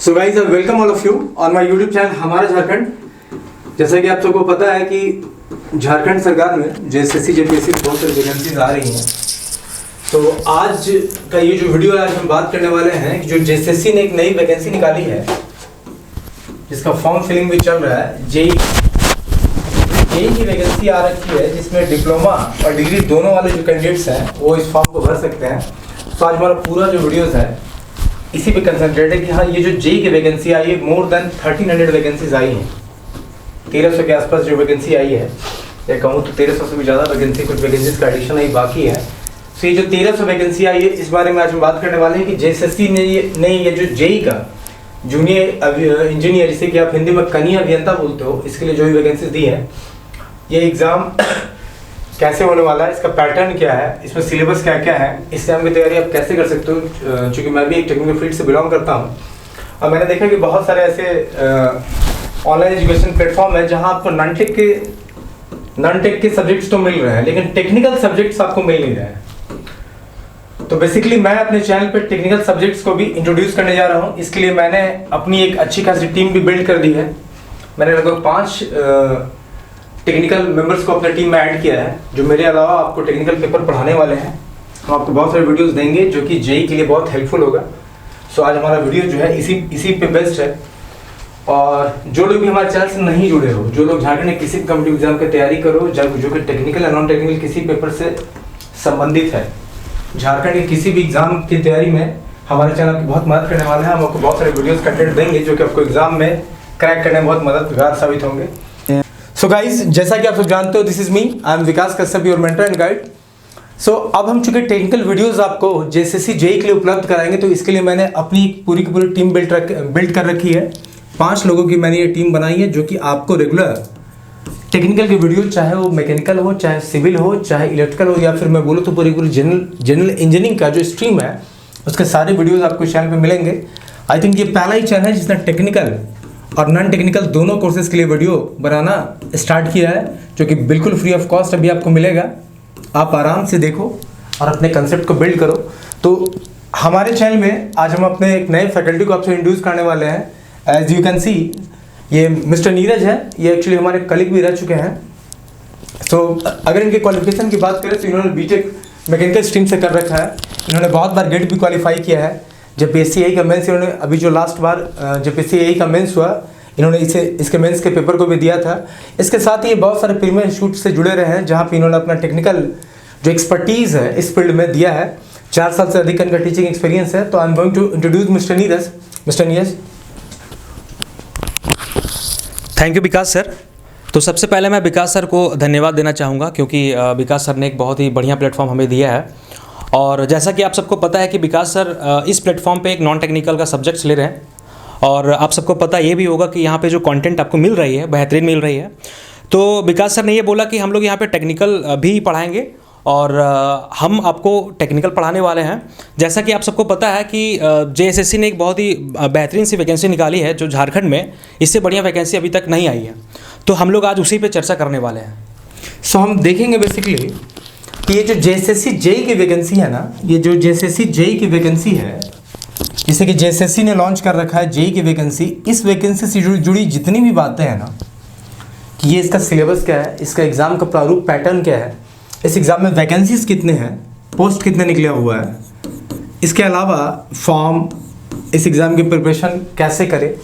So guys welcome all of you on my YouTube channel हमारा झारखंड। जैसा कि आप सबको पता है कि झारखंड सरकार में जेएसएससी जेपीएससी बहुत सारी वैकेंसीज आ रही हैं। तो आज का ये जो वीडियो है, आज हम बात करने वाले हैं कि जो जेएसएससी ने एक नई वैकेंसी निकाली है जिसका फॉर्म फिलिंग भी चल रहा है। जेई की वैकेंसी आ रखी है जिसमें डिप्लोमा और डिग्री दोनों वाले जो कैंडिडेट्स हैं वो इस फॉर्म को भर सकते हैं। तो आज हमारा पूरा जो वीडियोस है इसी पे कंसंट्रेट है कि हाँ, ये जो जेई की वैकेंसी आई है, मोर देन 1300 वैकेंसीज आई हैं। 1300 के आसपास जो वैकेंसी आई है, या कहूँ तो 1300 से भी ज़्यादा वैकेंसी, कुछ वैकेंसीज का एडिशन आई बाकी है। तो ये जो 1300 वैकेंसी आई है, इस बारे में आज हम बात करने वाले हैं कि जेएसएससी ने ये जो जेई का जूनियर इंजीनियर, जिसे कि आप हिंदी में कनीय अभियंता बोलते हो, इसके लिए जो भी वैकेंसीज दी है, ये एग्ज़ाम कैसे होने वाला है, इसका पैटर्न क्या है, इसमें सिलेबस क्या क्या है, इस एग्जाम की तैयारी आप कैसे कर सकते हो। क्योंकि मैं भी एक टेक्निकल फील्ड से बिलोंग करता हूँ और मैंने देखा कि बहुत सारे ऐसे ऑनलाइन एजुकेशन प्लेटफॉर्म है जहाँ आपको नॉन टेक के सब्जेक्ट्स तो मिल रहे हैं लेकिन टेक्निकल सब्जेक्ट्स आपको मिल नहीं रहे हैं। तो बेसिकली मैं अपने चैनल पे टेक्निकल सब्जेक्ट्स को भी इंट्रोड्यूस करने जा रहा हूँ। इसके लिए मैंने अपनी एक अच्छी खासी टीम भी बिल्ड कर दी है। मैंने लगभग 5 टेक्निकल मेंबर्स को अपने टीम में ऐड किया है जो मेरे अलावा आपको टेक्निकल पेपर पढ़ाने वाले हैं। हम आपको बहुत सारे वीडियोस देंगे जो कि जेई के लिए बहुत हेल्पफुल होगा। सो आज हमारा वीडियो जो है इसी पे बेस्ड है। और जो लोग भी हमारे चैनल से नहीं जुड़े हो, जो लोग झारखंड में किसी भी कॉम्पिटिटिव एग्जाम की तैयारी करो, जो कि टेक्निकल या नॉन टेक्निकल किसी पेपर से संबंधित है, झारखंड के किसी भी एग्जाम की तैयारी में हमारे चैनल की बहुत मदद करने वाले हैं। हम आपको बहुत सारे वीडियोस कंटेंट देंगे जो कि आपको एग्जाम में क्रैक करने में बहुत मददगार साबित होंगे। सो गाइज, जैसा कि आप सब जानते हो, this is me, I am Vikas Kashyap, your mentor and guide. So अब हम चूंकि टेक्निकल वीडियोस आपको जेएसएससी जेई के लिए उपलब्ध कराएंगे, तो इसके लिए मैंने अपनी पूरी की पूरी टीम बिल्ड कर रखी है। 5 लोगों की मैंने ये टीम बनाई है जो कि आपको रेगुलर टेक्निकल के वीडियो, चाहे वो मैकेनिकल हो, चाहे सिविल हो, चाहे इलेक्ट्रिकल हो, या फिर मैं बोलूँ तो पूरी जनरल इंजीनियरिंग का जो स्ट्रीम है उसके सारे वीडियोज आपको चैनल पर मिलेंगे। आई थिंक ये पहला ही चैनल है जिसने टेक्निकल और नॉन टेक्निकल दोनों कोर्सेज के लिए वीडियो बनाना स्टार्ट किया है, जो कि बिल्कुल फ्री ऑफ कॉस्ट अभी आपको मिलेगा। आप आराम से देखो और अपने कंसेप्ट को बिल्ड करो। तो हमारे चैनल में आज हम अपने एक नए फैकल्टी को आपसे इंट्रोड्यूस करने वाले हैं। एज यू कैन सी, ये मिस्टर नीरज है। ये एक्चुअली हमारे कलीग भी रह चुके हैं। सो अगर इनके क्वालिफिकेशन की बात करें तो इन्होंने बीटेक मैकेनिकल स्ट्रीम से कर रखा है। इन्होंने बहुत बार गेट भी क्वालिफाई किया है। जब PSC का मेंस इन्होंने अभी जो लास्ट बार जब PSC का मेंस हुआ, इन्होंने इसके मेंस के पेपर को भी दिया था। इसके साथ ही ये बहुत सारे प्रीमियर इंस्टीट्यूट से जुड़े रहे हैं जहाँ पे इन्होंने अपना टेक्निकल जो एक्सपर्टीज़ है इस फील्ड में दिया है। 4 साल से अधिक इनका टीचिंग एक्सपीरियंस है। तो I am going to introduce Mister Neeraj. Mister Neeraj, thank you Vikas sir. तो सबसे पहले मैं विकास सर को धन्यवाद देना चाहूँगा क्योंकि विकास सर ने एक बहुत ही बढ़िया प्लेटफॉर्म हमें दिया है। और जैसा कि आप सबको पता है कि विकास सर इस प्लेटफॉर्म पे एक नॉन टेक्निकल का सब्जेक्ट्स ले रहे हैं और आप सबको पता ये भी होगा कि यहाँ पे जो कंटेंट आपको मिल रही है बेहतरीन मिल रही है। तो विकास सर ने ये बोला कि हम लोग यहाँ पे टेक्निकल भी पढ़ाएंगे और हम आपको टेक्निकल पढ़ाने वाले हैं। जैसा कि आप सबको पता है कि जेएसएससी ने एक बहुत ही बेहतरीन सी वैकेंसी निकाली है जो झारखंड में इससे बढ़िया वैकेंसी अभी तक नहीं आई है। तो हम लोग आज उसी पर चर्चा करने वाले हैं। सो हम देखेंगे बेसिकली कि ये जो जेएसएससी जेई की वैकेंसी है ना, ये जो जेएसएससी जेई की वैकेंसी है, जैसे कि जेएसएससी ने लॉन्च कर रखा है जेई की वैकेंसी, इस वैकेंसी से जुड़ी जितनी भी बातें हैं ना, कि ये इसका सिलेबस क्या है, इसका एग्ज़ाम का प्रारूप पैटर्न क्या है, इस एग्ज़ाम में वैकेंसीज कितने हैं, पोस्ट कितने निकला हुआ है, इसके अलावा फॉर्म, इस एग्ज़ाम की प्रिपरेशन कैसे करें,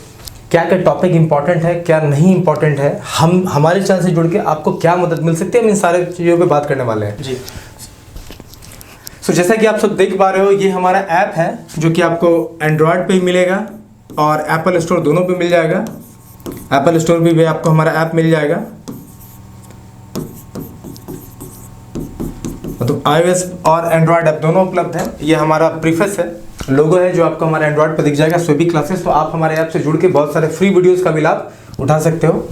क्या क्या टॉपिक इंपॉर्टेंट है, क्या नहीं इंपॉर्टेंट है, हम हमारे चैनल से जुड़ के आपको क्या मदद मिल सकती है, हम इन सारे चीज़ों पे बात करने वाले हैं जी। सो जैसा कि आप सब देख पा रहे हो, ये हमारा ऐप है जो कि आपको एंड्रॉयड पे मिलेगा और एप्पल स्टोर दोनों पे मिल जाएगा। एप्पल स्टोर पे भी आपको हमारा ऐप मिल जाएगा। तो iOS और एंड्रॉयड ऐप दोनों उपलब्ध है। ये हमारा प्रीफेस है, लोगो है जो आपको हमारे एंड्रॉयड पर दिख जाएगा, सभी क्लासेस। तो आप हमारे ऐप से जुड़ के बहुत सारे फ्री वीडियोस का भी लाभ उठा सकते हो।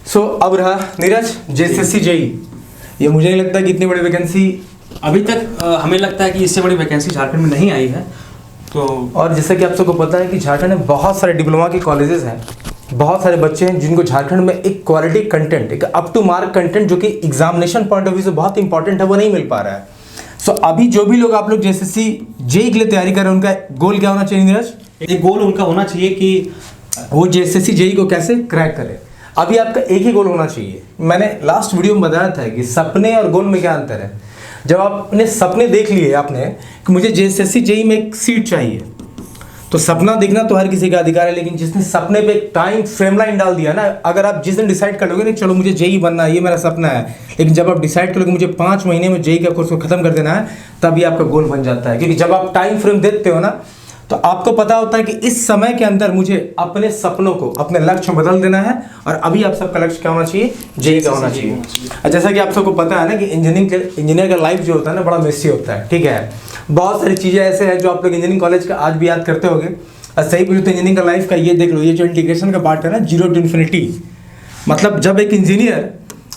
सो अब रहा नीरज, जेएसएससी जेई, ये मुझे नहीं लगता कि इतनी बड़ी वैकेंसी अभी तक हमें लगता है कि इससे बड़ी वैकेंसी झारखंड में नहीं आई है। तो और जैसा कि आप सबको पता है कि झारखंड में बहुत सारे डिप्लोमा के कॉलेजेस हैं, बहुत सारे बच्चे हैं जिनको झारखंड में एक क्वालिटी कंटेंट, एक अप टू मार्क कंटेंट जो कि एग्जामिनेशन पॉइंट ऑफ व्यू से बहुत इंपॉर्टेंट है, वो नहीं मिल पा रहा है। सो अभी जो भी लोग आप लोग जेएसएससी जेई के लिए तैयारी कर रहे हैं, उनका गोल क्या होना चाहिए नीरज? एक गोल उनका होना चाहिए कि वो जेएसएससी जेई को कैसे क्रैक करे। अभी आपका एक ही गोल होना चाहिए। मैंने लास्ट वीडियो में बताया था कि सपने और गोल में क्या अंतर है। जब आपने सपने देख लिए आपने कि मुझे जेएसएससी जेई में एक सीट चाहिए, तो सपना देखना तो हर किसी का अधिकार है, लेकिन जिसने सपने पे एक टाइम फ्रेम लाइन डाल दिया ना, अगर आप जिस दिन डिसाइड कर लोगे ना चलो मुझे जेई बनना है, ये मेरा सपना है, लेकिन जब आप डिसाइड करोगे मुझे 5 महीने में जेई का कोर्स को खत्म कर देना है, तभी आपका गोल बन जाता है। क्योंकि जब आप टाइम फ्रेम देते हो ना, तो आपको पता होता है कि इस समय के अंदर मुझे अपने सपनों को, अपने लक्ष्य में बदल देना है। और अभी आप सबका लक्ष्य क्या होना चाहिए? जेई का होना चाहिए। जैसा कि आप सबको पता है ना कि इंजीनियर का लाइफ जो होता है ना बड़ा मेसी होता है, ठीक है। बहुत सारी चीज़ें ऐसे हैं जो आप लोग इंजीनियरिंग कॉलेज का आज भी याद करते होंगे। और सही पूछो तो इंजीनियरिंग का लाइफ का ये देख लो, ये जो इंटीग्रेशन का पार्ट है ना, 0 to infinity, मतलब जब एक इंजीनियर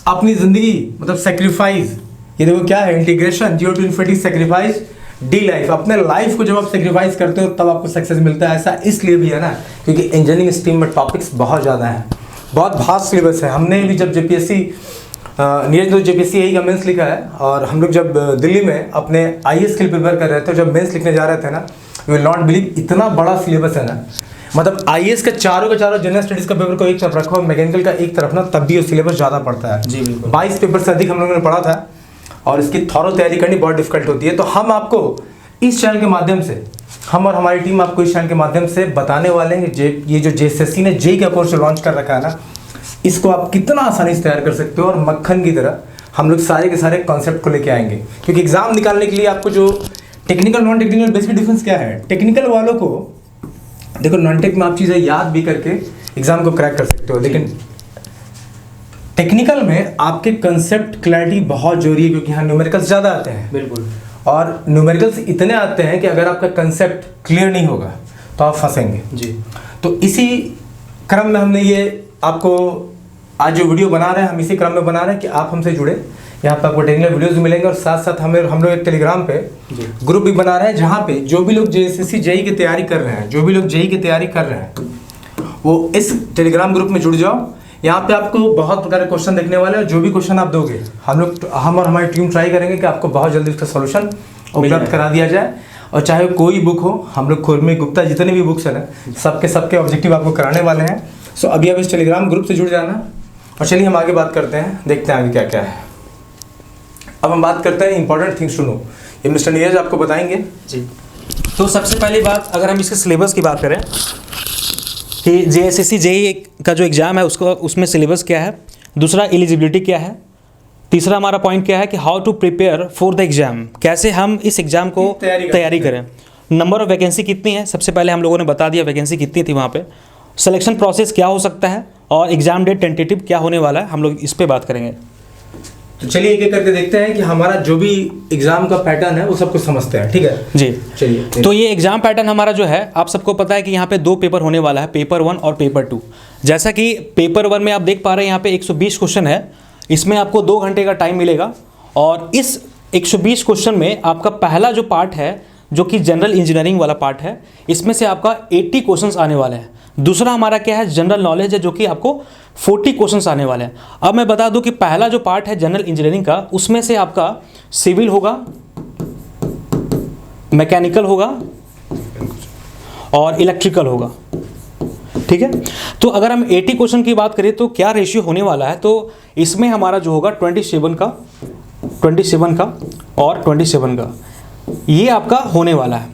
अपनी ज़िंदगी मतलब सेक्रीफाइस, ये देखो क्या है integration, 0 to infinity sacrifice D life, अपने लाइफ को जब आप सेक्रीफाइस करते हो तब आपको सक्सेस मिलता है। ऐसा इसलिए भी है ना क्योंकि इंजीनियरिंग स्ट्रीम में टॉपिक्स बहुत ज़्यादा हैं, बहुत भास्ट सिलेबस है। हमने भी जब जेपीएससी नीरज तो जेपीएससी यही का मेंस लिखा है, और हम लोग जब दिल्ली में अपने आईएएस के लिए प्रिपेयर कर रहे थे, जब मेंस लिखने जा रहे थे ना, यू विल नॉट बिलीव इतना बड़ा सिलेबस है ना, मतलब आईएएस का चारों जनरल स्टडीज़ का पेपर को एक तरफ रखो, मैकेनिकल का एक तरफ ना, तब भी वो सिलेबस ज़्यादा पड़ता है। जी बिल्कुल। 22 पेपर से अधिक हम लोगों ने पढ़ा था, और इसकी थॉरो तैयारी करनी बहुत डिफिकल्ट होती है। तो हम आपको इस चैनल के माध्यम से, हम और हमारी टीम आपको इस चैनल के माध्यम से बताने वाले हैं कि ये जो जेएसएससी ने जेई का कोर्स लॉन्च कर रखा है ना, इसको आप कितना आसानी से तैयार कर सकते हो। और मक्खन की तरह हम लोग सारे के सारे कॉन्सेप्ट को लेके आएंगे, क्योंकि एग्जाम निकालने के लिए आपको जो technical non technical basic difference क्या है। टेक्निकल वालों को देखो, नॉन टेक में आप चीज़ें याद भी करके एग्जाम को क्रैक कर सकते हो, लेकिन टेक्निकल में आपके कंसेप्ट क्लैरिटी बहुत जरूरी है, क्योंकि यहाँ न्यूमेरिकल्स ज़्यादा आते हैं। बिल्कुल। और न्यूमेरिकल्स इतने आते हैं कि अगर आपका कंसेप्ट क्लियर नहीं होगा तो आप फंसेंगे जी। तो इसी क्रम में हमने ये आपको आज जो वीडियो बना रहे हैं, हम इसी क्रम में बना रहे हैं कि आप हमसे जुड़े। यहाँ पे आपको टेक्निकल वीडियोस भी मिलेंगे, और साथ साथ हम लोग एक टेलीग्राम पे ग्रुप भी बना रहे हैं, जहाँ पे जो भी लोग जेएसएससी जेई की तैयारी कर रहे हैं, जो भी लोग जेई की तैयारी कर रहे हैं, वो इस टेलीग्राम ग्रुप में जुड़ जाओ। यहाँ पे आपको बहुत प्रकार के क्वेश्चन देखने वाले हैं। जो भी क्वेश्चन आप दोगे, हम और हमारी टीम ट्राई करेंगे कि आपको बहुत जल्दी उसका सॉल्यूशन उपलब्ध करा दिया जाए। और चाहे कोई बुक हो, हम लोग खुरमी गुप्ता जितने भी बुक्स हैं ना, सबके ऑब्जेक्टिव आपको कराने वाले हैं। सो अभी आप इस टेलीग्राम ग्रुप से जुड़ जाना। और चलिए हम आगे बात करते हैं, देखते हैं आगे क्या क्या है। अब हम बात करते हैं इंपॉर्टेंट थिंग्स टू नो, ये मिस्टर नीरज आपको बताएंगे। जी। तो सबसे पहली बात, अगर हम इसके सिलेबस की बात करें कि जेएसएससी जेई का जो एग्ज़ाम है उसको, उसमें सिलेबस क्या है, दूसरा एलिजिबिलिटी क्या है, तीसरा हमारा पॉइंट क्या है कि how to prepare for the exam, कैसे हम इस एग्ज़ाम को तैयारी करें, नंबर ऑफ वैकेंसी कितनी है, सबसे पहले हम लोगों ने बता दिया वैकेंसी कितनी थी वहाँ पे, सिलेक्शन प्रोसेस क्या हो सकता है, और एग्ज़ाम डेट टेंटेटिव क्या होने वाला है, हम लोग इस पर बात करेंगे। तो चलिए एक एक करके देखते हैं कि हमारा जो भी एग्जाम का पैटर्न है वो सब कुछ समझते हैं, ठीक है जी। चलिए। तो ये एग्ज़ाम पैटर्न हमारा जो है, आप सबको पता है कि यहाँ पे 2 पेपर होने वाला है, पेपर 1 और पेपर 2। जैसा कि पेपर 1 में आप देख पा रहे हैं यहाँ पे 120 क्वेश्चन है, इसमें आपको 2 घंटे का टाइम मिलेगा। और इस 120 क्वेश्चन में आपका पहला जो पार्ट है, जो कि जनरल इंजीनियरिंग वाला पार्ट है, इसमें से आपका 80 क्वेश्चंस आने वाले हैं। दूसरा हमारा क्या है, जनरल नॉलेज है, जो कि आपको 40 क्वेश्चंस आने वाले हैं। अब मैं बता दूं कि पहला जो पार्ट है जनरल इंजीनियरिंग का, उसमें से आपका सिविल होगा, मैकेनिकल होगा और इलेक्ट्रिकल होगा, ठीक है। तो अगर हम 80 क्वेश्चन की बात करें तो क्या रेशियो होने वाला है, तो इसमें हमारा जो होगा 27 का और 27 का, ये आपका होने वाला है।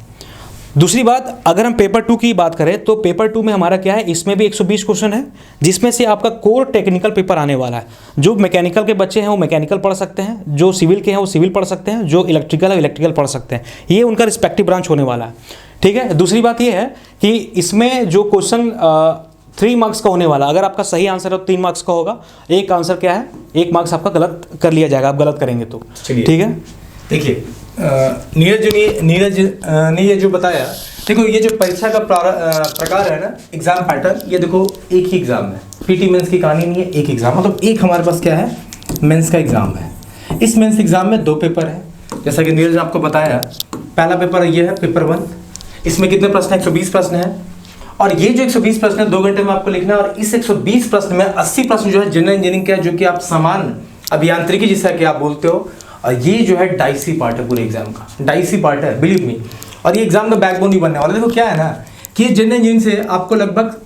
दूसरी बात, अगर हम पेपर 2 की बात करें तो पेपर 2 में हमारा क्या है, इसमें भी 120 क्वेश्चन है, जिसमें से आपका कोर टेक्निकल पेपर आने वाला है। जो मैकेनिकल के बच्चे हैं वो मैकेनिकल पढ़ सकते हैं, जो सिविल के हैं वो सिविल पढ़ सकते हैं, जो इलेक्ट्रिकल है इलेक्ट्रिकल पढ़ सकते हैं। ये उनका रिस्पेक्टिव ब्रांच होने वाला है, ठीक है। दूसरी बात ये है कि इसमें जो क्वेश्चन 3 मार्क्स का होने वाला, अगर आपका सही आंसर है तो 3 मार्क्स का होगा, एक आंसर क्या है 1 मार्क्स आपका गलत कर लिया जाएगा, आप गलत करेंगे तो, ठीक है। देखिए नीरज ने ये जो बताया, देखो ये जो परीक्षा का प्रकार है ना, एग्जाम पैटर्न, ये देखो एक ही एग्जाम है, पीटी मेंस की कहानी नहीं है, एक एग्जाम, मतलब एक हमारे पास क्या है, मेंस का एग्जाम है। इस मेंस एग्जाम में 2 पेपर है, जैसा कि नीरज ने आपको बताया। पहला पेपर ये है पेपर 1, इसमें कितने प्रश्न है, 120 प्रश्न है। और ये जो 120 प्रश्न है 2 घंटे में आपको लिखना है। और इस 120 प्रश्न में 80 प्रश्न जो है जनरल इंजीनियरिंग का, जो कि आप सामान्य अभियांत्रिकी जिसका कि आप बोलते हो। और ये जो है डाइसी पार्ट है पूरे एग्जाम का, डाइसी पार्ट है, बिलीव मी। और ये एग्जाम का बैकबोन भी बनने वाला है। देखो क्या है ना कि जनरल इंजीनियरिंग से आपको लगभग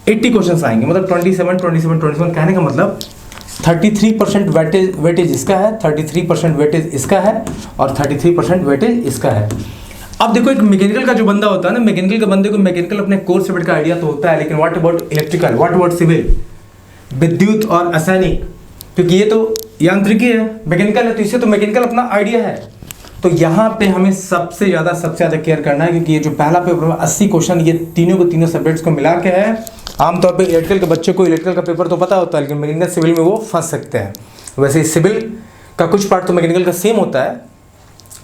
80 क्वेश्चन आएंगे, मतलब 27 कहने का मतलब 33% वेटेज इसका है, 33% वेटेज इसका है और 33% वेटेज इसका है। अब देखो, एक मैकेनिकल का जो बंदा होता है ना, मैकेनिकल के बंदे को मैकेनिकल अपने कोर सब्जेक्ट का आइडिया तो होता है, लेकिन what about electrical, what about civil, विद्युत और रासायनिक, क्योंकि ये तो यांत्रिकी है, मैकेनिकल है, तो इससे तो मैकेनिकल अपना आइडिया है। तो यहाँ पे हमें सबसे ज़्यादा केयर करना है, क्योंकि ये जो पहला पेपर में 80 क्वेश्चन ये तीनों सब्जेक्ट्स को मिला के है। आमतौर पे इलेक्ट्रिकल के बच्चे को इलेक्ट्रिकल का पेपर तो पता होता है, लेकिन मैकेनिकल सिविल में वो फंस सकते हैं। वैसे सिविल का कुछ पार्ट तो मैकेनिकल का सेम होता है,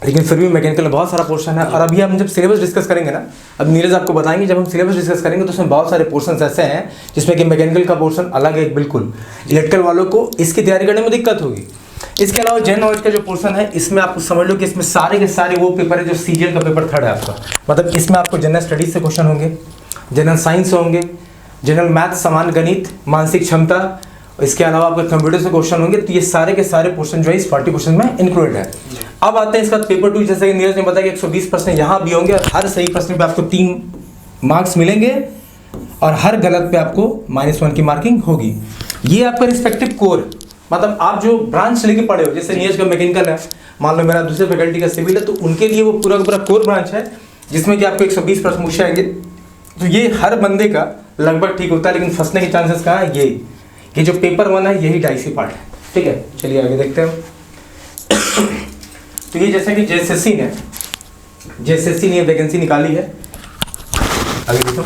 लेकिन फिर भी मैकेनिकल में बहुत सारा पोर्शन है। और अभी हम जब सिलेबस डिस्कस करेंगे ना, अब नीरज आपको बताएंगे, जब हम सिलेबस डिस्कस करेंगे तो उसमें बहुत सारे पोर्शन ऐसे हैं जिसमें कि मैकेनिकल का पोर्शन अलग है बिल्कुल। इलेक्ट्रिकल वालों को इसकी तैयारी करने में दिक्कत होगी। इसके अलावा जनरल नॉलेज का जो पोर्शन है, इसमें आपको समझ लो कि इसमें सारे के सारे वो पेपर है जो सीजीएल का पेपर 3 है आपका। मतलब इसमें आपको जनरल स्टडीज से क्वेश्चन होंगे, जनरल साइंस होंगे, जनरल मैथ, समान गणित, मानसिक क्षमता, इसके अलावा आपके कंप्यूटर से क्वेश्चन होंगे। तो ये सारे के सारे क्वेश्चन जो है इस 40 क्वेश्चन में इंक्लूडेड है। अब आते हैं इसका पेपर 2, जैसे कि नीरज ने बताया कि 120 प्रश्न यहाँ भी होंगे और हर सही प्रश्न पे आपको 3 मार्क्स मिलेंगे और हर गलत पे आपको -1 की मार्किंग होगी। ये आपका रिस्पेक्टिव कोर, मतलब आप जो ब्रांच लेके पढ़े हो, जैसे नीरज का मैकेनिकल है, मान लो मेरा दूसरे फैकल्टी का सिविल है, तो उनके लिए वो पूरा का पूरा कोर ब्रांच है जिसमें कि आपको 120 प्रश्न पूछे आएंगे। तो ये हर बंदे का लगभग ठीक होता है, लेकिन फंसने के चांसेस कहाँ है? ये कि जो पेपर 1 है यही डाइसी पार्ट है। ठीक है, चलिए आगे देखते हैं। तो ये जैसे कि जेएसएससी ने वैकेंसी निकाली है, आगे देखो।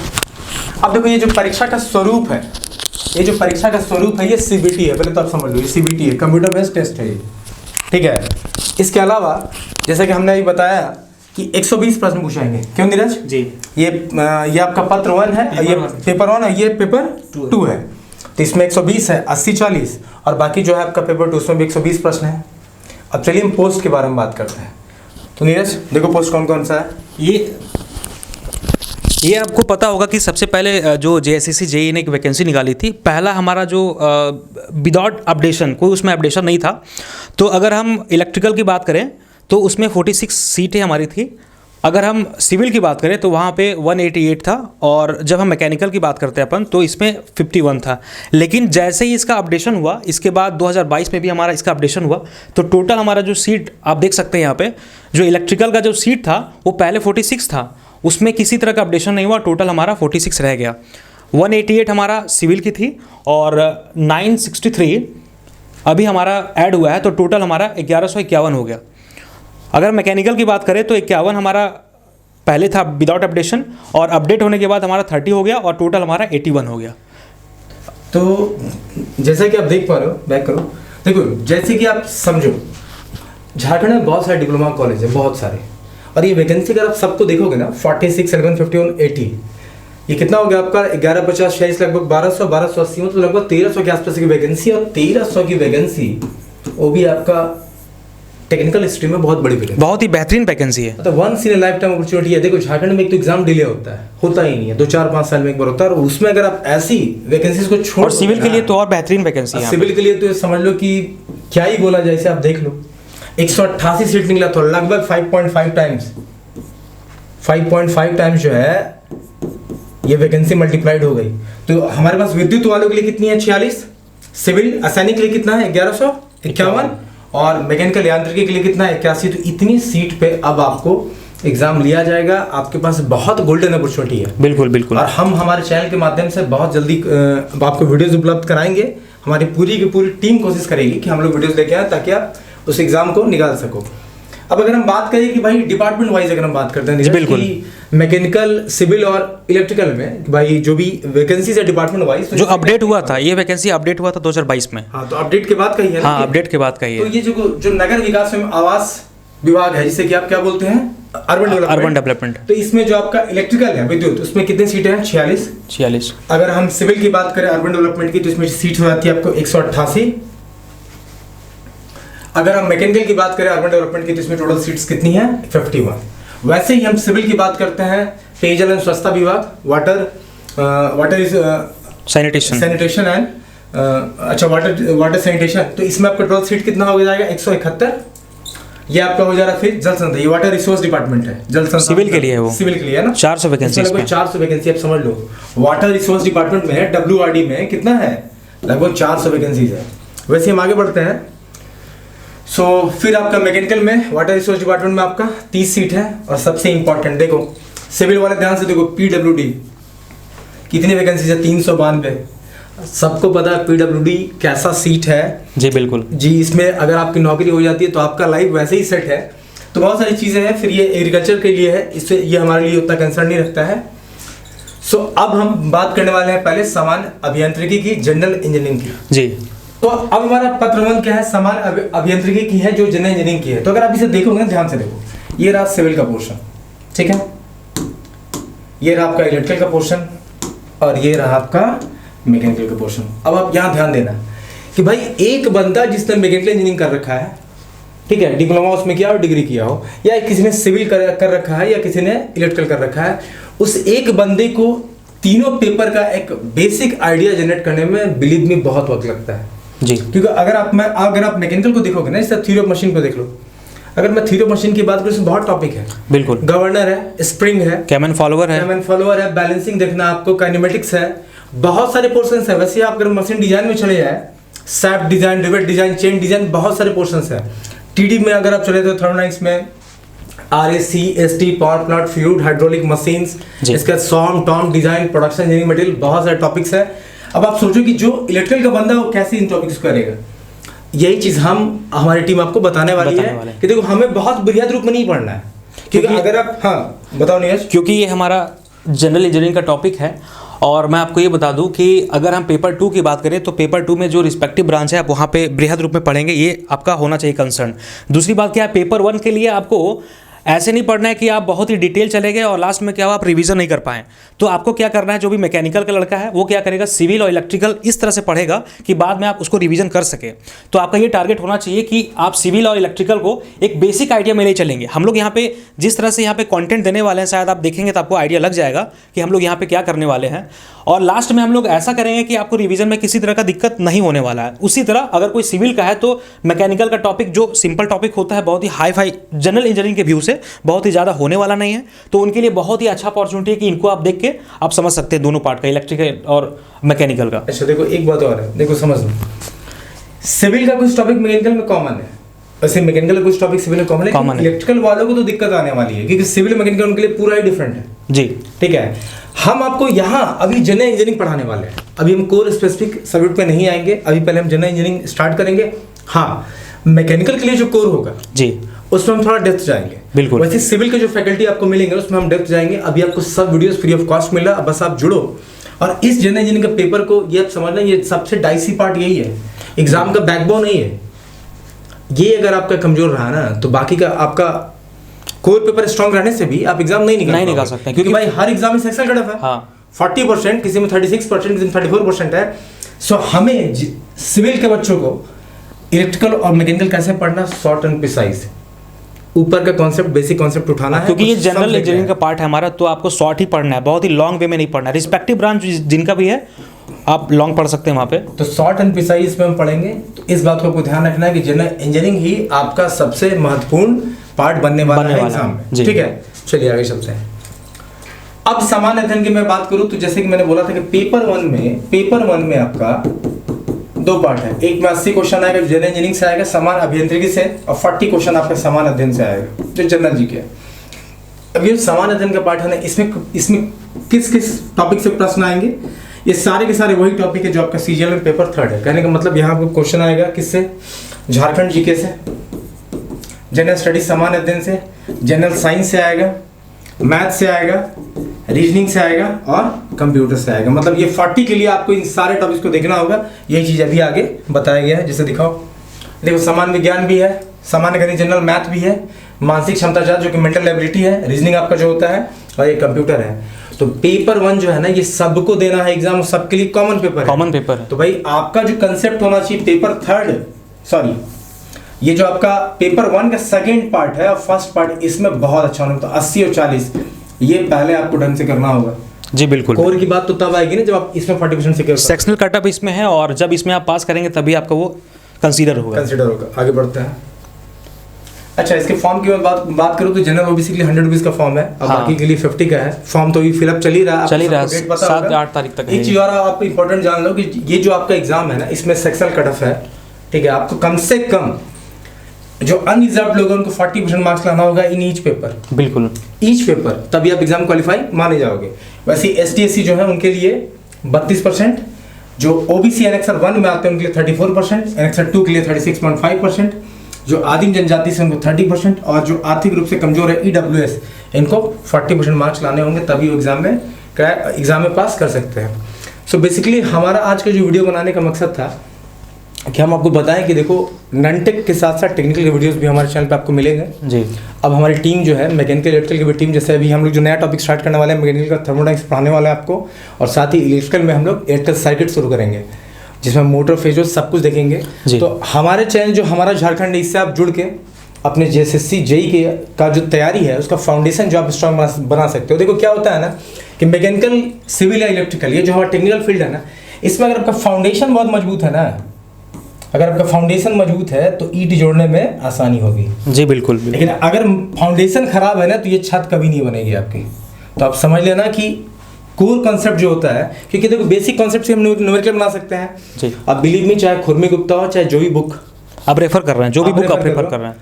अब देखो, ये जो परीक्षा का स्वरूप है, ये सीबीटी है। पहले तो आप समझ लो, ये सीबीटी है, कंप्यूटर बेस्ड टेस्ट है ये। ठीक है, इसके अलावा जैसे कि हमने अभी बताया कि 120 प्रश्न पूछाएंगे। क्यों नीरज जी? ये आपका पत्र 1 है, ये पेपर 1 है, ये पेपर 2 है। तो इसमें 120 है, 80-40, और बाकी जो है आपका पेपर 2 उसमें भी 120 प्रश्न है। अब चलिए हम पोस्ट के बारे में बात करते हैं। तो नीरज देखो, पोस्ट कौन कौन सा है। ये आपको पता होगा कि सबसे पहले जो जेएसएससी जेईई ने एक वैकेंसी निकाली थी, पहला हमारा जो विदाउट अपडेशन, कोई उसमें अपडेशन नहीं था। तो अगर हम इलेक्ट्रिकल की बात करें तो उसमें 46 सीटें हमारी थी। अगर हम सिविल की बात करें तो वहाँ पे 188 था, और जब हम मैकेनिकल की बात करते हैं अपन तो इसमें 51 था। लेकिन जैसे ही इसका अपडेशन हुआ, इसके बाद 2022 में भी हमारा इसका अपडेशन हुआ, तो टोटल हमारा जो सीट आप देख सकते हैं यहाँ पे, जो इलेक्ट्रिकल का जो सीट था वो पहले 46 था, उसमें किसी तरह का अपडेशन नहीं हुआ, टोटल हमारा 46 रह गया। 188 हमारा सिविल की थी और 963 अभी हमारा ऐड हुआ है, तो टोटल हमारा 1151 हो गया। अगर मैकेनिकल की बात करें तो 51 हमारा पहले था विदाउट अपडेशन, और अपडेट होने के बाद हमारा 30 हो गया और टोटल हमारा 81 हो गया। तो जैसा कि आप देख पा रहे हो, बैक करो, देखो जैसे कि आप समझो, झारखंड में बहुत सारे डिप्लोमा कॉलेज है, बहुत सारे, और ये वैकेंसी अगर आप सबको देखोगे ना, 46, 11, 51, 80, ये कितना हो गया आपका? 1150, 46, लगभग 1200, 1280, तो लगभग 1300 के आसपास की वैकेंसी। और 1300 की वैकेंसी, वो भी आपका टेक्निकल स्ट्रीम में बहुत बड़ी वैकेंसी, बहुत ही बेहतरीन वैकेंसी है। मतलब once in life time opportunity है। देखो झारखंड में एक तो एग्जाम डिले होता ही नहीं है, 2-4-5 साल में एक बार होता है, और उसमें अगर आप ऐसी वैकेंसीज को छोड़, और सिविल के लिए तो और बेहतरीन वैकेंसी है। सिविल के लिए तो समझ लो कि क्या ही बोला जाए, आप देख लो 188 सीट निकला, तो लगभग 5.5 टाइम्स जो है ये वैकेंसी मल्टीप्लाइड हो गई। तो हमारे पास विद्युत वालों के लिए कितनी है? 46, सिविल रासायनिक के लिए कितना है? 1151, और मैकेनिकल यांत्रिकी के लिए कितना है? 81। तो इतनी सीट पे अब आपको एग्जाम लिया जाएगा, आपके पास बहुत गोल्डन अपॉर्चुनिटी है। बिल्कुल बिल्कुल। और हम हमारे चैनल के माध्यम से बहुत जल्दी आपको वीडियोस उपलब्ध कराएंगे। हमारी पूरी की पूरी टीम कोशिश करेगी कि हम लोग वीडियोस लेके आए ताकि आप उस एग्जाम को निकाल सको। अब अगर हम बात करें कि भाई डिपार्टमेंट वाइज अगर हम बात करते हैं, बिल्कुल, मैकेनिकल, सिविल और इलेक्ट्रिकल में भाई जो भी वैकेंसी है डिपार्टमेंट वाइज, तो जो अपडेट हुआ था, ये वैकेंसी अपडेट हुआ था 2022 में। हाँ, तो अपडेट के बाद का ही है। हाँ, अपडेट के बाद का ही है। तो ये जो नगर विकास एवं आवास विभाग है, जिसे कि आप क्या बोलते हैं? Urban development. तो इसमें जो आपका इलेक्ट्रिकल है, विद्युत, उसमें कितनी सीटें हैं? 46। अगर हम सिविल की बात करें अर्बन डेवलपमेंट की, तो इसमें सीट हो जाती है आपको 188। अगर हम मैकेनिकल की बात करें अर्बन डेवलपमेंट की, तो इसमें टोटल सीट्स कितनी है? 51। वैसे ही हम सिविल की बात करते हैं, पेयजल एवं स्वच्छता विभाग, water is sanitation and water sanitation, तो इसमें आपका टोटल सीट कितना हो जाएगा? 171। ये आपका हो जा रहा है फिर जल संसाधन, ये वाटर रिसोर्स डिपार्टमेंट है, जल संसाधन सिविल के लिए है वो, सिविल के लिए है ना, 400 वैकेंसी, 400 वैकेंसी आप समझ लो। वाटर रिसोर्स डिपार्टमेंट में है, WRD में कितना है, लगभग 400 वैकेंसीज है। वैसे हम आगे बढ़ते हैं। सो फिर आपका मैकेनिकल में वाटर रिसोर्स डिपार्टमेंट में आपका 30 सीट है। और सबसे इंपॉर्टेंट देखो सिविल वाले ध्यान से देखो, PWD कितनी वैकेंसी है, 392। सबको पता है PWD कैसा सीट है जी बिल्कुल जी। इसमें अगर आपकी नौकरी हो जाती है तो आपका लाइफ वैसे ही सेट है। तो बहुत सारी चीज़ें हैं। फिर ये एग्रीकल्चर के लिए है, इससे ये हमारे लिए उतना कंसर्न नहीं रखता है। सो अब हम बात करने वाले हैं पहले सामान्य अभियांत्रिकी की, जनरल इंजीनियरिंग की जी। तो अब हमारा पत्र 1 क्या है, सामान्य अभियांत्रिकी की है जो जनरल इंजीनियरिंग की है। तो अगर आप इसे देखोगे ध्यान से देखो, ये रहा सिविल का पोर्शन, ठीक है, ये रहा आपका इलेक्ट्रिकल का पोर्शन और ये रहा आपका मैकेनिकल का पोर्शन। अब आप यहाँ ध्यान देना कि भाई एक बंदा जिसने मैकेनिकल इंजीनियरिंग कर रखा है, ठीक है, डिप्लोमा उसमें किया और डिग्री किया हो, या किसी ने सिविल कर रखा है या किसी ने इलेक्ट्रिकल कर रखा है, उस एक बंदे को तीनों पेपर का एक बेसिक आइडिया जनरेट करने में बिलीव में बहुत वक्त लगता है जी। क्योंकि अगर आप मैकेनिकल को देखोगे ना, जैसे थ्योरी ऑफ मशीन को देख लो, अगर मैं थ्योरी ऑफ मशीन की बात करूँ इसमें बहुत टॉपिक है, बिल्कुल, गवर्नर है, स्प्रिंग है, कैमन फॉलोअर है, बैलेंसिंग देखना आपको, काइनेमेटिक्स है, बहुत सारे पोर्शंस है। वैसे आप अगर मशीन डिजाइन में चले जाए, SAP design, rivet design, chain design, बहुत सारे पोर्शंस है। TD में अगर आप चले तो थर्मोडायनामिक्स में RAC, ST, power plant, fluid, hydraulic machines, इसका SOM, TOM design, production engineering material, बहुत सारे टॉपिक्स है। अब आप सोचो कि जो इलेक्ट्रिकल का बंदा वो कैसे इन टॉपिक्स को करेगा। यही चीज हमारी टीम आपको बताने वाली है कि देखो हमें बहुत बुनियादी रूप में नहीं पढ़ना है, क्योंकि अगर आप, हाँ बताओ नीरज। क्योंकि ये हमारा जनरल इंजीनियरिंग का टॉपिक है और मैं आपको ये बता दूं कि अगर हम पेपर 2 की बात करें तो पेपर 2 में जो रिस्पेक्टिव ब्रांच है आप वहाँ पे बृहद रूप में पढ़ेंगे, ये आपका होना चाहिए कंसर्न। दूसरी बात क्या है, पेपर 1 के लिए आपको ऐसे नहीं पढ़ना है कि आप बहुत ही डिटेल चले गए और लास्ट में क्या हुआ आप रिवीजन नहीं कर पाएँ। तो आपको क्या करना है, जो भी मैकेनिकल का लड़का है वो क्या करेगा, सिविल और इलेक्ट्रिकल इस तरह से पढ़ेगा कि बाद में आप उसको रिवीजन कर सके। तो आपका ये टारगेट होना चाहिए कि आप सिविल और इलेक्ट्रिकल को एक बेसिक आइडिया में ले चलेंगे। हम लोग यहाँ पे जिस तरह से यहाँ पे कंटेंट देने वाले हैं, शायद आप देखेंगे तो आपको आइडिया लग जाएगा कि हम लोग यहाँ पे क्या करने वाले हैं। और लास्ट में हम लोग ऐसा करेंगे कि आपको रिवीजन में किसी तरह का दिक्कत नहीं होने वाला है। उसी तरह अगर कोई सिविल का है तो मैकेनिकल का टॉपिक जो सिंपल टॉपिक होता है, बहुत ही हाई फाई जनरल इंजीनियरिंग के व्यू से बहुत ही ज़्यादा होने वाला नहीं है, तो उनके लिए बहुत ही अच्छा अपॉर्चुनिटी है कि इनको आप देख के आप समझ सकते हैं दोनों पार्ट का, इलेक्ट्रिकल और मैकेनिकल का। अच्छा देखो एक बात और है, देखो समझ लो, सिविल का कुछ टॉपिक मैकेनिकल में कॉमन है, वैसे मैकेनिकल का कुछ टॉपिक सिविल में कॉमन है। इलेक्ट्रिकल वालों को तो दिक्कत आने वाली है क्योंकि सिविल मैकेनिकल उनके लिए पूरा ही डिफरेंट है जी, ठीक है। हम आपको यहाँ अभी जनरल इंजीनियरिंग पढ़ाने वाले हैं, अभी हम कोर स्पेसिफिक सब्जेक्ट पे नहीं आएंगे, अभी पहले हम जनरल इंजीनियरिंग स्टार्ट करेंगे। हाँ, मैकेनिकल के लिए जो कोर होगा जी उसमें हम थोड़ा डेप्थ जाएंगे, बिल्कुल। वैसे सिविल के जो फैकल्टी आपको मिलेंगे उसमें हम डेप्थ जाएंगे। अभी आपको सब वीडियोस फ्री ऑफ कॉस्ट मिल रहा है, बस आप जुड़ो। और इस जनरल इंजीनियरिंग का पेपर को ये आप समझना, ये सबसे डाइसी पार्ट यही है, एग्जाम का बैकबोन नहीं है ये। अगर आपका कमजोर रहा ना तो बाकी का आपका कोर पेपर स्ट्रांग रहने से भी आप एग्जाम नहीं निकाल सकते, क्योंकि भाई हर एग्जाम में सेक्शन कट ऑफ है, 40%, किसी में 36%, किसी में 34% है। सो हमें सिविल के बच्चों को इलेक्ट्रिकल और मैकेनिकल कैसे पढ़ना, शॉर्ट एंड प्रिसाइज, ऊपर का कॉन्सेप्ट, बेसिक कॉन्सेप्ट उठाना है, क्योंकि ये जनरल इंजीनियरिंग का पार्ट है हमारा, तो आपको शॉर्ट ही पढ़ना है, बहुत ही लॉन्ग वे में नहीं पढ़ना है। रिस्पेक्टिव ब्रांच जिनका भी है आप लॉन्ग पढ़ सकते हैं वहाँ पे, तो शॉर्ट एंड प्रिसाइज में हम पढ़ेंगे। तो इस बात को आपको ध्यान रखना है कि जनरल इंजीनियरिंग ही आपका सबसे महत्वपूर्ण पार्ट बनने वाला है एग्जाम में, ठीक है। चलिए आगे चलते हैं। अब सामान्य अध्ययन की मैं बात करूं तो जैसे कि मैंने बोला था कि पेपर वन में आपका 2 पार्ट है, एक में 80 क्वेश्चन आएगा जो जनरल इंजीनियरिंग से आएगा, सामान्य अभियांत्रिकी से, और 40 क्वेश्चन आपका सामान्य अध्ययन से आएगा जो जनरल जी के है। अब ये सामान्य अध्ययन का पार्ट है ना, इसमें किस किस टॉपिक से प्रश्न आएंगे, ये सारे के सारे वही टॉपिक है जो आपका CGL में पेपर 3 है। कहने का मतलब यहाँ आपको क्वेश्चन आएगा किससे, झारखंड जीके से, जनरल स्टडीज सामान्य अध्ययन से, जनरल साइंस से आएगा, मैथ से आएगा, रीजनिंग से आएगा और कंप्यूटर से आएगा। मतलब ये 40 के लिए आपको इन सारे टॉपिक्स को देखना होगा। यही चीज़ अभी आगे बताया गया है, जैसे दिखाओ, देखो सामान्य विज्ञान भी है, सामान्य गणित जनरल मैथ भी है, मानसिक क्षमता जांच जो कि मेंटल एबिलिटी है, रीजनिंग आपका जो होता है, और ये कंप्यूटर है। तो पेपर 1 जो है ना ये सबको देना है एग्जाम, सबके लिए कॉमन पेपर है। तो भाई आपका जो कंसेप्ट होना चाहिए पेपर ये जो आपका पेपर 1 का सेकंड पार्ट है और फर्स्ट पार्ट, इसमें बहुत अच्छा होना, तो 80 और 40 ये पहले आपको ढंग से करना होगा जी, बिल्कुल। कोर की बात तो तब आएगी ना जब आप इसमें 40% सिक्योर, सेक्शनल कटअप इसमें है, और जब इसमें आप पास करेंगे तभी आपका वो कंसीडर होगा। आगे बढ़ते हैं। अच्छा, इसके फॉर्म की मैं बात करूँ तो जनरल ओबीसी के लिए 100 रुपीज़ का फॉर्म है और बाकी के लिए 50 का है। फॉर्म तो अभी फिलअप चल ही रहा है, 7 या 8 तारीख तक। एक चीज़ और आप इंपॉर्टेंट जान लो कि ये जो आपका एग्जाम है ना, इसमें सेक्शनल कट ऑफ है, ठीक है। आपको कम से कम जो अनरिजर्व्ड लोग हैं उनको 40% मार्क्स लाना होगा इन ईच पेपर, बिल्कुल ईच पेपर, तभी आप एग्जाम क्वालिफाई माने जाओगे। वैसे ST/SC जो है उनके लिए 32%, जो OBC एनेक्सर 1 में आते हैं उनके लिए 34%, एनेक्सर 2 के लिए 36.5%, जो आदिम जनजाति से उनको 30% और जो आर्थिक रूप से कमजोर है EWS इनको 40% मार्क्स लाने होंगे, तभी वो एग्जाम में पास कर सकते हैं। सो बेसिकली हमारा आज का जो वीडियो बनाने का मकसद था कि हम आपको बताएं कि देखो नॉन-टेक के साथ साथ टेक्निकल के वीडियोस भी हमारे चैनल पे आपको मिलेंगे जी। अब हमारी टीम जो है मैकेनिकल इलेक्ट्रिकल की भी टीम, जैसे अभी हम लोग जो नया टॉपिक स्टार्ट करने वाले हैं मैकेनिकल का थर्मोडायनेमिक्स पढ़ाने वाला है आपको, और साथ ही इलेक्ट्रिकल में हम लोग इलेक्ट्रिकल सर्किट शुरू करेंगे जिसमें मोटर फेजो सब कुछ देखेंगे। तो हमारे चैनल जो हमारा झारखंड है, इससे आप जुड़ के अपने JSSC JEE के का जो तैयारी है उसका फाउंडेशन जो आप स्ट्रॉन्ग बना सकते हो। देखो क्या होता है ना कि मैकेनिकल, सिविल या इलेक्ट्रिकल, ये जो हमारा टेक्निकल फील्ड है ना, इसमें अगर आपका फाउंडेशन बहुत मजबूत है ना, अगर आपका फाउंडेशन मजबूत है तो ईंट जोड़ने में आसानी होगी जी। बिल्कुल। लेकिन अगर फाउंडेशन खराब है ना तो ये छत कभी नहीं बनेगी आपकी। तो आप समझ लेना कि कोर कॉन्सेप्ट जो होता है, क्योंकि देखो बेसिक कॉन्सेप्ट से हम न्यूमेरिकल बना सकते हैं जी। अब बिलीव मी, चाहे खुरमी गुप्ता हो चाहे जो भी बुक आप रेफर कर रहे हैं, जो भी बुक आप रेफर कर रहे हैं,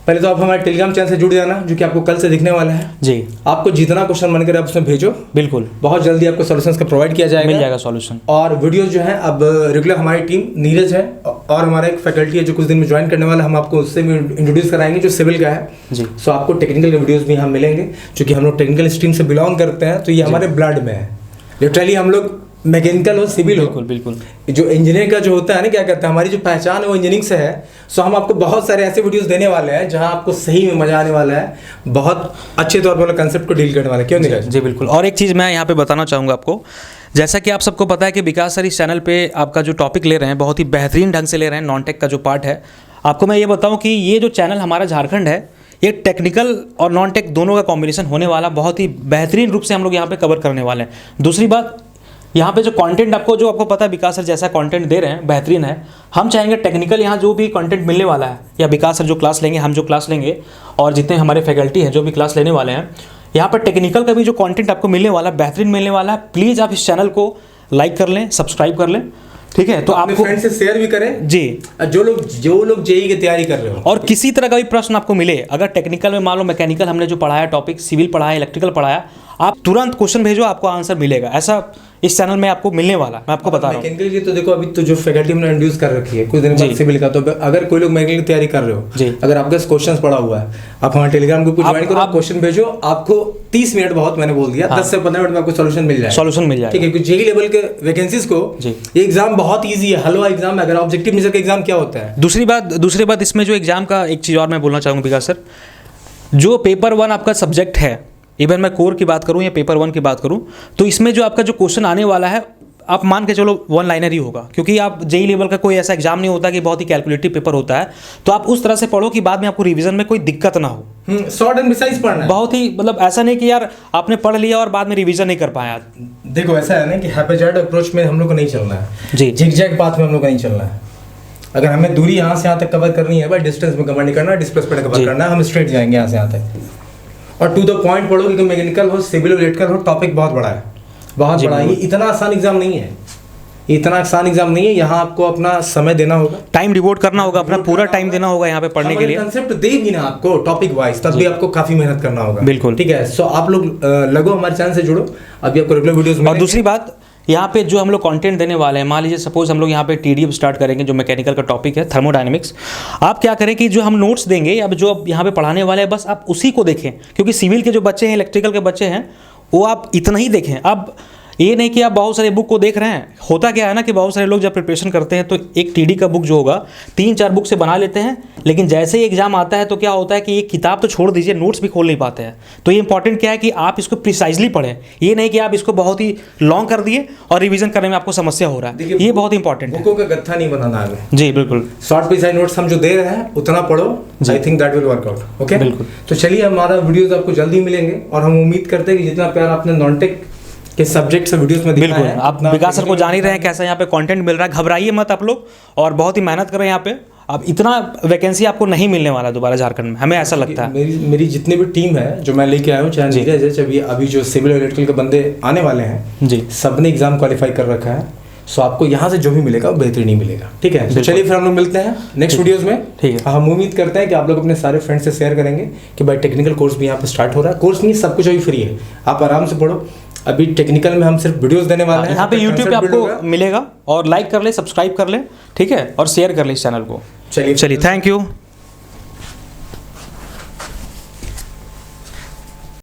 पहले तो आप हमारे टेलीग्राम चैनल से जुड़ जाना, जो कि आपको कल से दिखने वाला है जी। आपको जितना क्वेश्चन बनकर आप उसमें भेजो, बिल्कुल बहुत जल्दी आपको सॉल्यूशंस का प्रोवाइड किया जाएगा, मिल जाएगा सॉल्यूशन। और वीडियोस जो है अब रेगुलर हमारी टीम नीरज है और हमारा एक फैकल्टी है जो कुछ दिन में ज्वाइन करने वाला है, हम आपको उससे भी इंट्रोड्यूस कराएंगे जो सिविल का है जी। सो आपको टेक्निकल के वीडियोस भी यहाँ मिलेंगे, क्योंकि हम लोग टेक्निकल स्ट्रीम से बिलोंग करते हैं, तो ये हमारे ब्लड में है। लिटरली हम लोग मैकेनिकल हो सिविल हो, बिल्कुल जो इंजीनियर का जो होता है ना, क्या कहते हैं, हमारी जो पहचान है वो इंजीनियरिंग से है। सो हम आपको बहुत सारे ऐसे वीडियोस देने वाले हैं जहां आपको सही में मजा आने वाला है, बहुत अच्छे तौर पर कंसेप्ट को डील करने वाले, क्यों नहीं जी बिल्कुल। और एक चीज़ मैं यहाँ पे बताना चाहूँगा आपको, जैसा कि आप सबको पता है कि विकास सर इस चैनल पे आपका जो टॉपिक ले रहे हैं बहुत ही बेहतरीन ढंग से ले रहे हैं, नॉन-टेक का जो पार्ट है। आपको मैं ये बताऊँ कि ये जो चैनल हमारा झारखंड है, ये टेक्निकल और नॉन-टेक दोनों का कॉम्बिनेशन होने वाला, बहुत ही बेहतरीन रूप से हम लोग यहाँ पे कवर करने वाले हैं। दूसरी बात, यहाँ पे जो कंटेंट आपको पता है विकास सर जैसा कंटेंट दे रहे हैं बेहतरीन है। हम चाहेंगे टेक्निकल यहाँ जो भी कंटेंट मिलने वाला है, या विकास सर जो क्लास लेंगे, हम जो क्लास लेंगे, और जितने हमारे फैकल्टी हैं जो भी क्लास लेने वाले हैं, यहाँ पर टेक्निकल का भी जो कंटेंट आपको मिलने वाला है बेहतरीन मिलने वाला है। प्लीज़ आप इस चैनल को लाइक कर लें, सब्सक्राइब कर लें, ठीक है। तो आपको फ्रेंड से शेयर भी करें जी। जो लोग JEE की तैयारी कर रहे हो, और किसी तरह का भी प्रश्न आपको मिले, अगर टेक्निकल में मान लो मैकेनिकल हमने जो पढ़ाया टॉपिक, सिविल पढ़ाया, इलेक्ट्रिकल पढ़ाया, आप तुरंत क्वेश्चन भेजो, आपको आंसर मिलेगा। ऐसा इस चैनल में आपको मिलने वाला, मैं आपको बता रहा हूँ। मैकेनिकल की तो देखो अभी तो जो फैकल्टी हमने इंट्रोड्यूस कर रखी है कुछ दिन बाद सिविल का, तो अगर कोई लोग मैकेनिकल की तैयारी कर रहे हो जी, अगर आपके क्वेश्चंस पड़ा हुआ है, आप हमारे टेलीग्राम ग्रुप को ज्वाइन करो, आप क्वेश्चन भेजो, आपको 30 मिनट बहुत मैंने बोल दिया, 10 से 15 मिनट में आपको सॉल्यूशन मिल जाएगा, ठीक है। क्योंकि JEE लेवल के वैकेंसीज को ये एग्जाम बहुत ईजी है, हलवा एग्जाम है। अगर ऑब्जेक्टिव नेचर का एग्जाम क्या होता है। दूसरी बात इसमें जो एग्जाम का एक चीज़ और मैं बोलना चाहूँगा विकास सर, जो पेपर 1 आपका सब्जेक्ट है, इवन मैं कोर की बात करूँ या पेपर 1 की बात करूँ, तो इसमें जो आपका जो क्वेश्चन आने वाला है, आप मान के चलो 1 लाइनर ही होगा, क्योंकि आप JEE लेवल का कोई ऐसा एग्जाम नहीं होता कि बहुत ही कैलकुलेटिव पेपर होता है। तो आप उस तरह से पढ़ो कि बाद में आपको रिवीजन में कोई दिक्कत ना हो। शॉर्ट एंड प्रिसाइज पढ़ना है, बहुत ही, मतलब ऐसा नहीं कि यार आपने पढ़ लिया और बाद में रिवीजन नहीं कर पाया। देखो ऐसा है ना कि हैपेजार्ड अप्रोच में हम लोग को नहीं चलना है जी, जिगजैग पाथ में हम लोग को नहीं चलना है। अगर हमें दूरी यहाँ से यहाँ तक कवर करनी है, भाई डिस्टेंस में कवर नहीं करना, डिस्प्लेसमेंट कवर करना है, हम स्ट्रेट जाएंगे यहाँ से यहाँ तक। और टू द पॉइंट पढ़ो, क्योंकि मैकेनिकल हो, सिविल हो, इलेक्ट्रिकल हो, टॉपिक बहुत बड़ा है, बहुत बड़ा है। ये इतना आसान एग्जाम नहीं है, यहाँ आपको अपना समय देना होगा, टाइम डिवोट करना होगा, अपना पूरा टाइम देना होगा यहाँ पे पढ़ने के लिए। कंसेप्ट देगी ना आपको टॉपिक वाइज, तब भी आपको काफी मेहनत करना होगा, बिल्कुल, ठीक है। सो आप लोग लगो हमारे चैनल से जुड़ो, अभी आपको रेगुलर वीडियोस। और दूसरी बात, यहाँ पे जो हम लोग कंटेंट देने वाले हैं, मान लीजिए सपोज हम लोग यहाँ पे TDF स्टार्ट करेंगे, जो मैकेनिकल का टॉपिक है थर्मोडायनेमिक्स। आप क्या करें कि जो हम नोट्स देंगे, अब जो अब यहाँ पे पढ़ाने वाले हैं, बस आप उसी को देखें, क्योंकि सिविल के जो बच्चे हैं, इलेक्ट्रिकल के बच्चे हैं, वो आप इतना ही देखें। अब ये नहीं कि आप बहुत सारे बुक को देख रहे हैं। होता क्या है ना कि बहुत सारे लोग जब प्रिपरेशन करते हैं तो एक TD का बुक जो होगा 3-4 बुक से बना लेते हैं, लेकिन जैसे ही एग्जाम आता है तो क्या होता है कि ये किताब तो छोड़ दीजिए, नोट्स भी खोल नहीं पाते हैं। तो ये इंपॉर्टेंट क्या है कि आप इसको प्रिसाइजली पढ़ें, ये नहीं कि आप इसको बहुत ही लॉन्ग कर दिए और रिवीजन करने में आपको समस्या हो रहा है। ये बहुत इंपॉर्टेंट है, बुकों का गत्था नहीं बनाना है जी, बिल्कुल। शॉर्ट प्रिसाइज नोट्स हम जो दे रहे हैं उतना पढ़ो, I think that will work out, okay, बिल्कुल। तो चलिए, हमारा वीडियोस आपको जल्दी मिलेंगे, और हम उम्मीद करते हैं कि जितना प्यार आपने नॉन-टेक के सब्जेक्ट से वीडियोस में दिखाया है, आप विकास सर को जान ही रहे हैं कैसा यहाँ पे कंटेंट मिल रहा है। घबराइए मत आप लोग, और बहुत ही मेहनत करें यहाँ पे। अब इतना वैकेंसी आपको नहीं मिलने वाला दोबारा झारखंड में, हमें ऐसा लगता है। मेरी जितनी भी टीम है जो मैं लेके आया हूँ, चाहे नीरज है, अभी जो सिविल और इलेक्ट्रिकल के बंदे आने वाले हैं जी, सबने एग्जाम क्वालिफाई कर रखा है। सो आपको यहाँ से जो भी मिलेगा वो बेहतरीन ही मिलेगा। ठीक है, तो चलिए फिर हम लोग मिलते हैं नेक्स्ट वीडियोस में। ठीक है, हम उम्मीद करते हैं कि आप लोग अपने सारे फ्रेंड्स से शेयर करेंगे कि भाई टेक्निकल कोर्स भी यहाँ पे स्टार्ट हो रहा है। कोर्स नहीं, सब कुछ अभी फ्री है, आप आराम से पढ़ो। अभी टेक्निकल में हम सिर्फ वीडियोस देने वाले हैं, यहाँ पे यूट्यूब पे आपको मिलेगा, और लाइक कर ले, सब्सक्राइब कर ले, ठीक है, और शेयर कर ले इस चैनल को। चलिए थैंक यू।